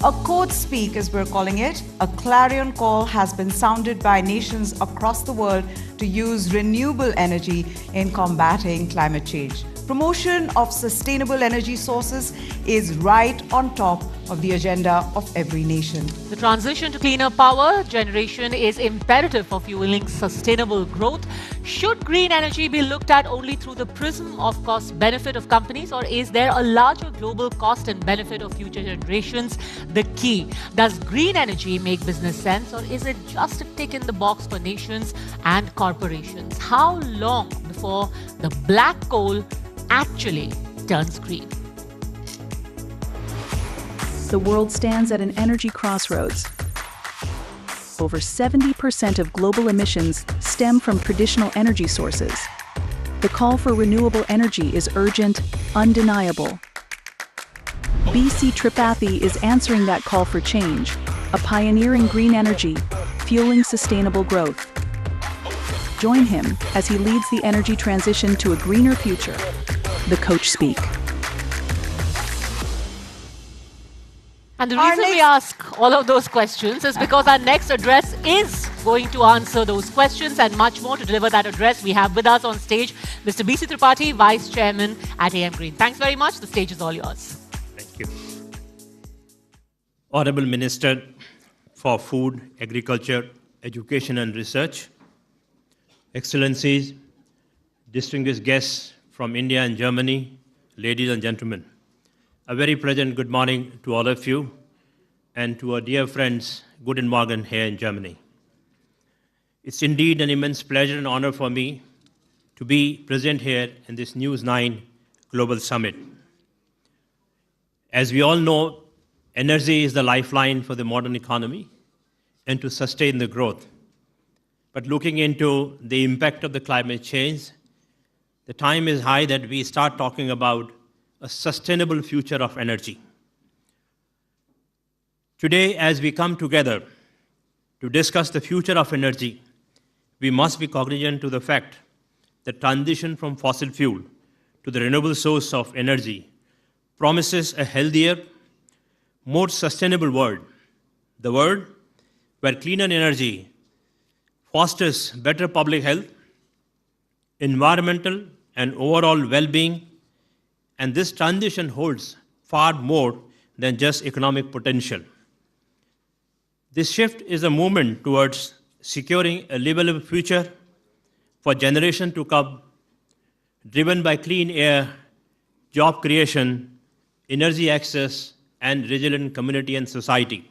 A code speak, as we're calling it, a clarion call has been sounded by nations across the world to use renewable energy in combating climate change. Promotion of sustainable energy sources is right on top of the agenda of every nation. The transition to cleaner power generation is imperative for fueling sustainable growth. Should green energy be looked at only through the prism of cost benefit of companies, or is there a larger global cost and benefit of future generations the key? Does green energy make business sense, or is it just a tick in the box for nations and corporations? How long before the black coal actually turns green? The world stands at an energy crossroads. Over 70% of global emissions stem from traditional energy sources. The call for renewable energy is urgent, undeniable. BC Tripathi is answering that call for change, a pioneer in green energy, fueling sustainable growth. Join him as he leads the energy transition to a greener future. The Coach Speak. And the reason we ask all of those questions is because our next address is going to answer those questions and much more. To deliver that address, we have with us on stage Mr. BC Tripathi, Vice Chairman at AM Green. Thanks very much. The stage is all yours. Thank you. Honorable Minister for Food, Agriculture, Education and Research, Excellencies, distinguished guests from India and Germany, ladies and gentlemen, a very pleasant good morning to all of you and to our dear friends, Guten Morgen here in Germany. It's indeed an immense pleasure and honor for me to be present here in this News9 Global Summit. As we all know, energy is the lifeline for the modern economy and to sustain the growth. But looking into the impact of the climate change, the time is high that we start talking about a sustainable future of energy. Today, as we come together to discuss the future of energy, we must be cognizant to the fact that transition from fossil fuel to the renewable source of energy promises a healthier, more sustainable world. The world where cleaner energy fosters better public health, environmental and overall well-being, and this transition holds far more than just economic potential. This shift is a movement towards securing a livable future for generations to come, driven by clean air, job creation, energy access, and resilient community and society.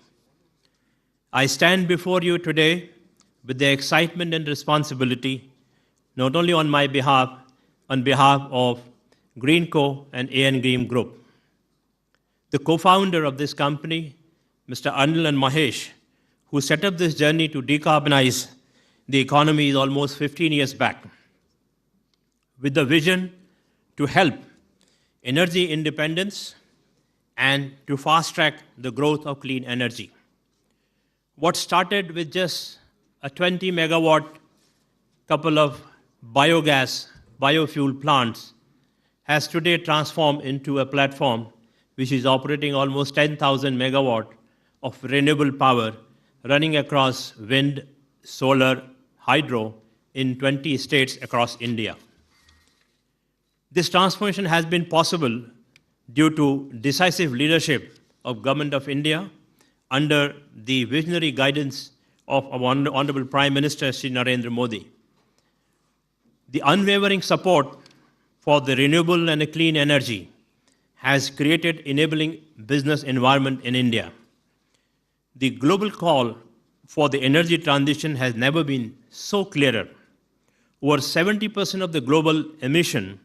I stand before you today with the excitement and responsibility, not only on my behalf, on behalf of Greenco and AM Green Group. The co-founder of this company, Mr. Anil and Mahesh, who set up this journey to decarbonize the economy is almost 15 years back, with the vision to help energy independence and to fast-track the growth of clean energy. What started with just a 20-megawatt couple of biofuel plants has today transformed into a platform which is operating almost 10,000 megawatt of renewable power running across wind, solar, hydro in 20 states across India. This transformation has been possible due to decisive leadership of Government of India under the visionary guidance of our Honorable Prime Minister Shri Narendra Modi. The unwavering support for the renewable and clean energy has created enabling business environment in India. The global call for the energy transition has never been so clearer. Over 70% of the global emission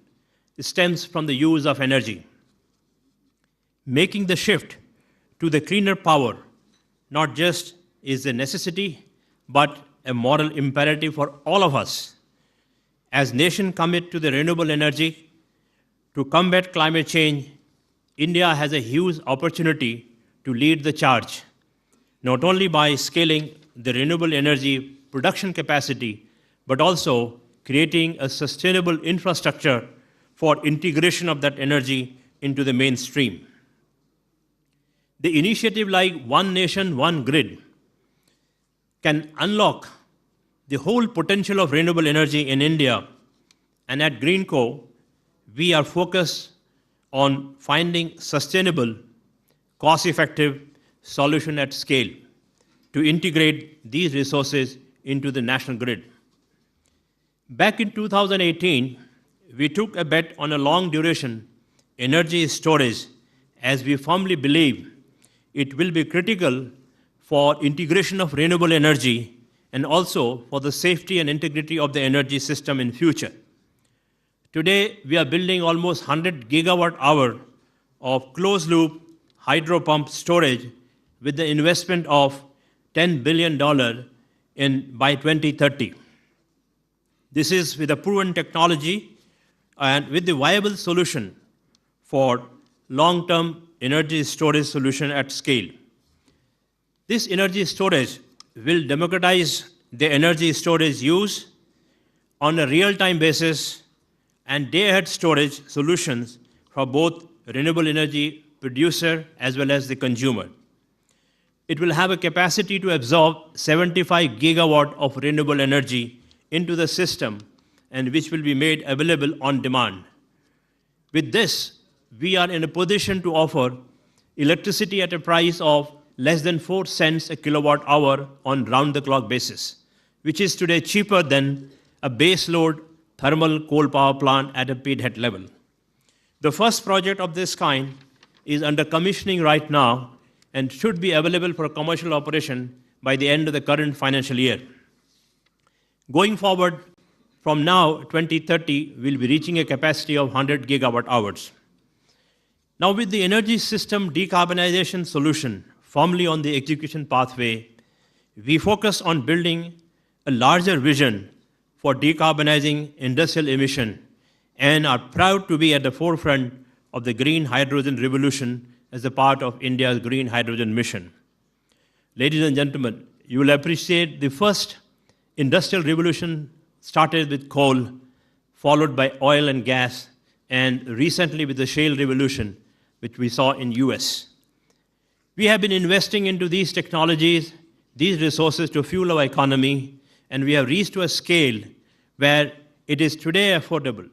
stems from the use of energy. Making the shift to the cleaner power not just is a necessity, but a moral imperative for all of us. As nation commit to the renewable energy to combat climate change, India has a huge opportunity to lead the charge, not only by scaling the renewable energy production capacity, but also creating a sustainable infrastructure for integration of that energy into the mainstream. The initiative like One Nation, One Grid can unlock the whole potential of renewable energy in India. And at Greenco, we are focused on finding sustainable, cost-effective solution at scale to integrate these resources into the national grid. Back in 2018, we took a bet on a long-duration energy storage as we firmly believe it will be critical for integration of renewable energy and also for the safety and integrity of the energy system in future. Today, we are building almost 100 gigawatt-hour of closed-loop hydro pump storage with the investment of $10 billion by 2030. This is with a proven technology and with the viable solution for long-term energy storage solution at scale. This energy storage will democratize the energy storage use on a real-time basis and day-ahead storage solutions for both renewable energy producer as well as the consumer. It will have a capacity to absorb 75 gigawatt of renewable energy into the system and which will be made available on demand. With this, we are in a position to offer electricity at a price of less than 4 cents a kilowatt hour on round-the-clock basis, which is today cheaper than a base load thermal coal power plant at a pithead level. The first project of this kind is under commissioning right now and should be available for commercial operation by the end of the current financial year. Going forward, from now, 2030, we'll be reaching a capacity of 100 gigawatt hours. Now, with the energy system decarbonization solution firmly on the execution pathway, we focus on building a larger vision for decarbonizing industrial emission and are proud to be at the forefront of the green hydrogen revolution as a part of India's green hydrogen mission. Ladies and gentlemen, you will appreciate the first industrial revolution started with coal, followed by oil and gas, and recently with the shale revolution, which we saw in US. We have been investing into these technologies, these resources to fuel our economy, and we have reached to a scale where it is today affordable.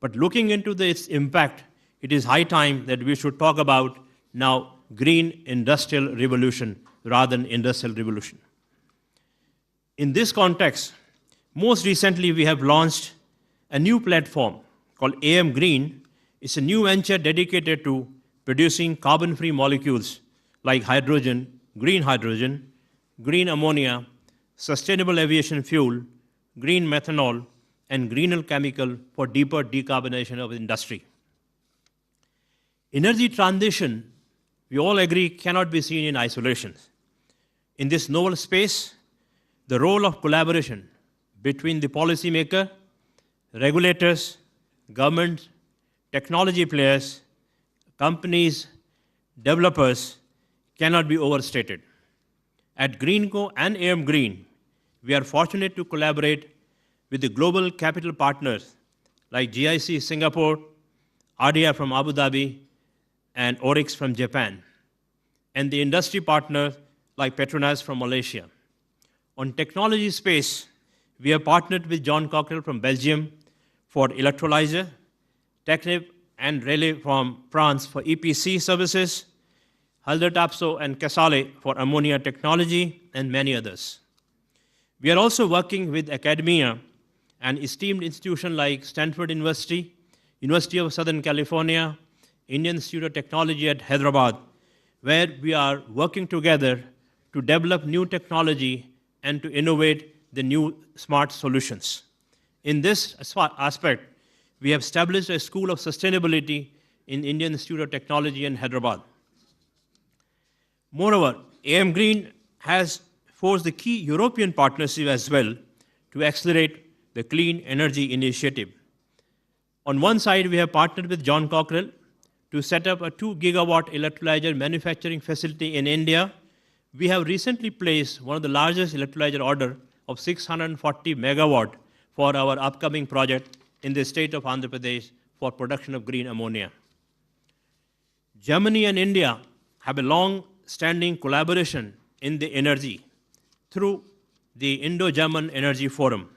But looking into its impact, it is high time that we should talk about now green industrial revolution rather than industrial revolution. In this context, most recently we have launched a new platform called AM Green. It's a new venture dedicated to producing carbon-free molecules like hydrogen, green ammonia, sustainable aviation fuel, green methanol, and greener chemical for deeper decarbonization of industry. Energy transition, we all agree, cannot be seen in isolation. In this novel space, the role of collaboration between the policymaker, regulators, government, technology players, companies, developers cannot be overstated. At Greenco and AM Green, we are fortunate to collaborate with the global capital partners like GIC Singapore, RDR from Abu Dhabi, and Oryx from Japan, and the industry partners like Petronas from Malaysia. On technology space, we have partnered with John Cockerell from Belgium for electrolyzer, Technip and Relay from France for EPC services, Halder Tapso and Casale for ammonia technology, and many others. We are also working with academia and esteemed institutions like Stanford University, University of Southern California, Indian Institute of Technology at Hyderabad, where we are working together to develop new technology and to innovate the new smart solutions. In this aspect, we have established a School of Sustainability in Indian Institute of Technology in Hyderabad. Moreover, AM Green has forged the key European partnership as well to accelerate the clean energy initiative. On one side, we have partnered with John Cockerell to set up a 2 gigawatt electrolyzer manufacturing facility in India. We have recently placed one of the largest electrolyzer order of 640 megawatt for our upcoming project in the state of Andhra Pradesh for production of green ammonia. Germany and India have a long-standing collaboration in the energy through the Indo-German Energy Forum,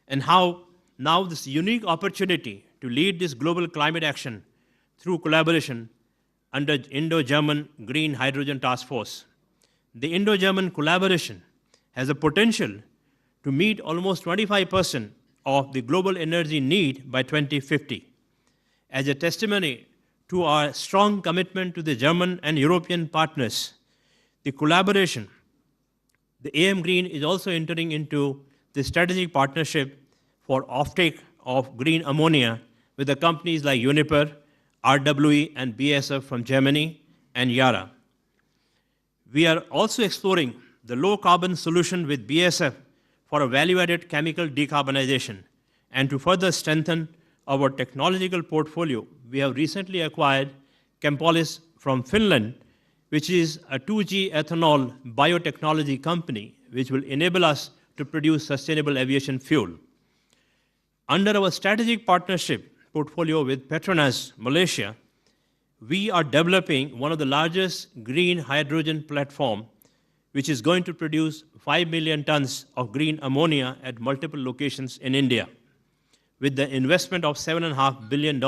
and how now this unique opportunity to lead this global climate action through collaboration under Indo-German Green Hydrogen Task Force. The Indo-German collaboration has a potential to meet almost 25% of the global energy need by 2050. As a testimony to our strong commitment to the German and European partners, the collaboration, the AM Green is also entering into the strategic partnership for offtake of green ammonia with the companies like Uniper, RWE, and BASF from Germany, and Yara. We are also exploring the low-carbon solution with BASF for a value-added chemical decarbonization. And to further strengthen our technological portfolio, we have recently acquired Chempolis from Finland, which is a 2G ethanol biotechnology company, which will enable us to produce sustainable aviation fuel. Under our strategic partnership portfolio with Petronas, Malaysia, we are developing one of the largest green hydrogen platform, which is going to produce 5 million tons of green ammonia at multiple locations in India, with the investment of $7.5 billion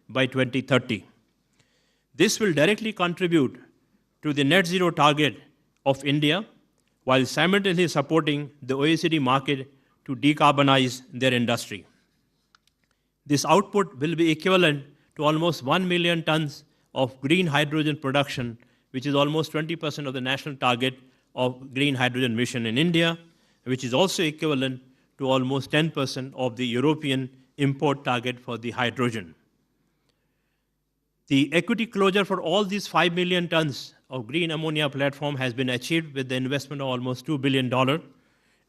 by 2030. This will directly contribute to the net zero target of India, while simultaneously supporting the OECD market to decarbonize their industry. This output will be equivalent to almost 1 million tons of green hydrogen production, which is almost 20% of the national target of green hydrogen mission in India, which is also equivalent to almost 10% of the European import target for the hydrogen. The equity closure for all these 5 million tons of green ammonia platform has been achieved with the investment of almost $2 billion.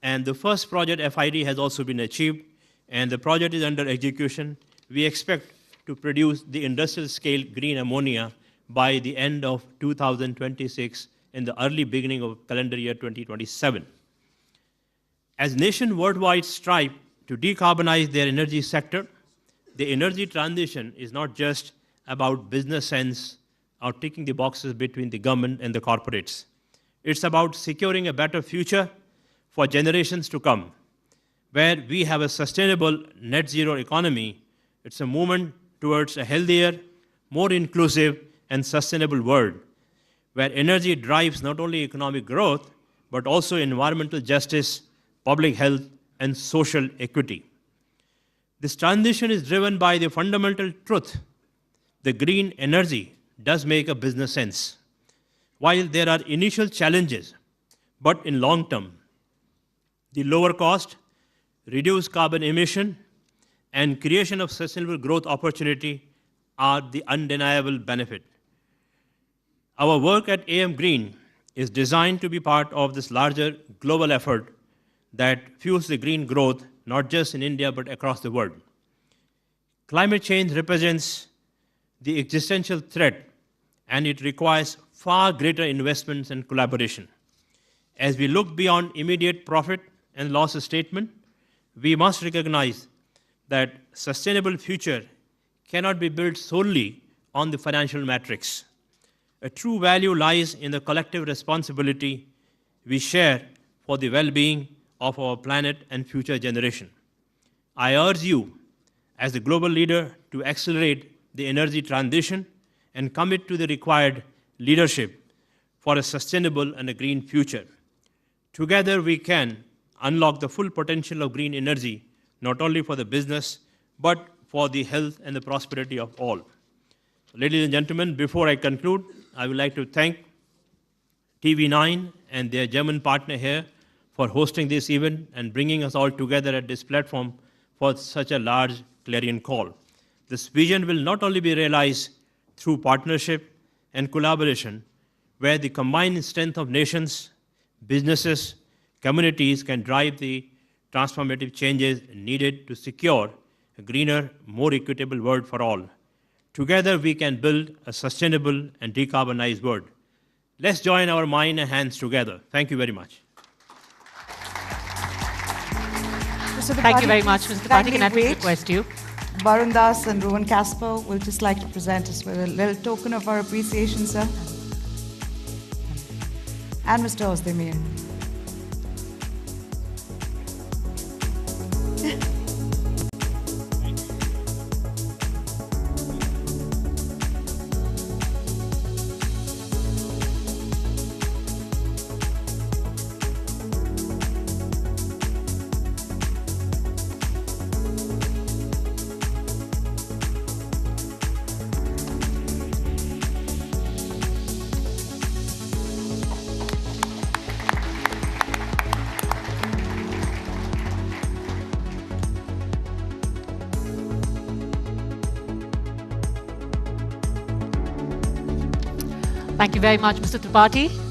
And the first project FID has also been achieved, and the project is under execution. We expect to produce the industrial scale green ammonia by the end of 2026 in the early beginning of calendar year 2027. As nations worldwide strive to decarbonize their energy sector, the energy transition is not just about business sense or ticking the boxes between the government and the corporates. It's about securing a better future for generations to come, where we have a sustainable net zero economy. It's a movement towards a healthier, more inclusive, and sustainable world, where energy drives not only economic growth, but also environmental justice, public health, and social equity. This transition is driven by the fundamental truth: the green energy does make a business sense. While there are initial challenges, but in long term, the lower cost, reduced carbon emission, and creation of sustainable growth opportunity are the undeniable benefit. Our work at AM Green is designed to be part of this larger global effort that fuels the green growth, not just in India, but across the world. Climate change represents the existential threat, and it requires far greater investments and collaboration. As we look beyond immediate profit and loss statement, we must recognize that sustainable future cannot be built solely on the financial metrics. A true value lies in the collective responsibility we share for the well-being of our planet and future generation. I urge you, as the global leader, to accelerate the energy transition and commit to the required leadership for a sustainable and a green future. Together, we can unlock the full potential of green energy, not only for the business, but for the health and the prosperity of all. Ladies and gentlemen, before I conclude, I would like to thank TV9 and their German partner here for hosting this event and bringing us all together at this platform for such a large clarion call. This vision will not only be realized through partnership and collaboration, where the combined strength of nations, businesses, communities can drive the transformative changes needed to secure a greener, more equitable world for all. Together, we can build a sustainable and decarbonized world. Let's join our mind and hands together. Thank you very much. Thank you very much, Mr. Tripathi. Can I please request you? Varun Das and Rohan Casper will just like to present us with a little token of our appreciation, sir. and Mr. Ozdemir. Thank you very much, Mr. Tripathi.